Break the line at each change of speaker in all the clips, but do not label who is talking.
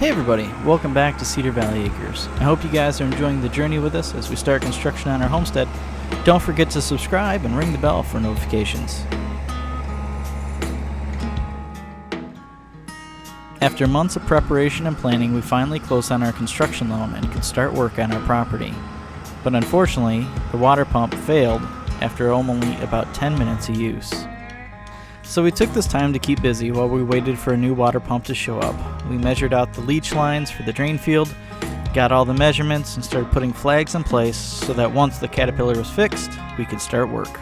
Hey everybody, welcome back to Cedar Valley Acres. I hope you guys are enjoying the journey with us as we start construction on our homestead. Don't forget to subscribe and ring the bell for notifications. After months of preparation and planning, we finally closed on our construction loan and could start work on our property. But unfortunately, the water pump failed after only about 10 minutes of use. So we took this time to keep busy while we waited for a new water pump to show up. We measured out the leach lines for the drain field, got all the measurements, and started putting flags in place so that once the Caterpillar was fixed, we could start work.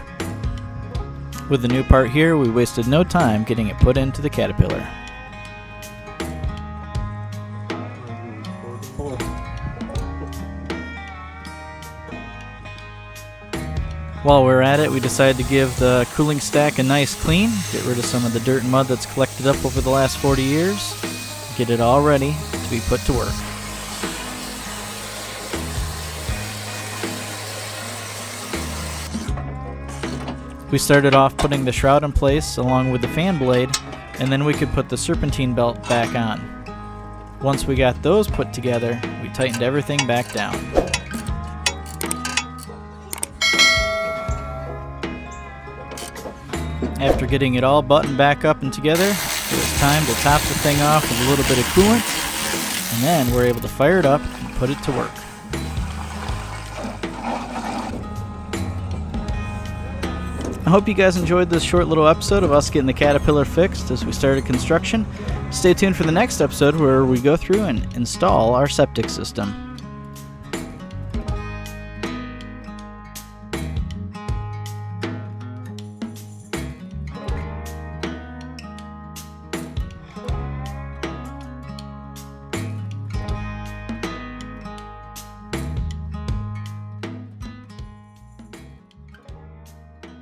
With the new part here, we wasted no time getting it put into the Caterpillar. While we're at it, we decided to give the cooling stack a nice clean, get rid of some of the dirt and mud that's collected up over the last 40 years, get it all ready to be put to work. We started off putting the shroud in place along with the fan blade, and then we could put the serpentine belt back on. Once we got those put together, we tightened everything back down. After getting it all buttoned back up and together, it was time to top the thing off with a little bit of coolant, and then we're able to fire it up and put it to work. I hope you guys enjoyed this short little episode of us getting the Caterpillar fixed as we started construction. Stay tuned for the next episode where we go through and install our septic system.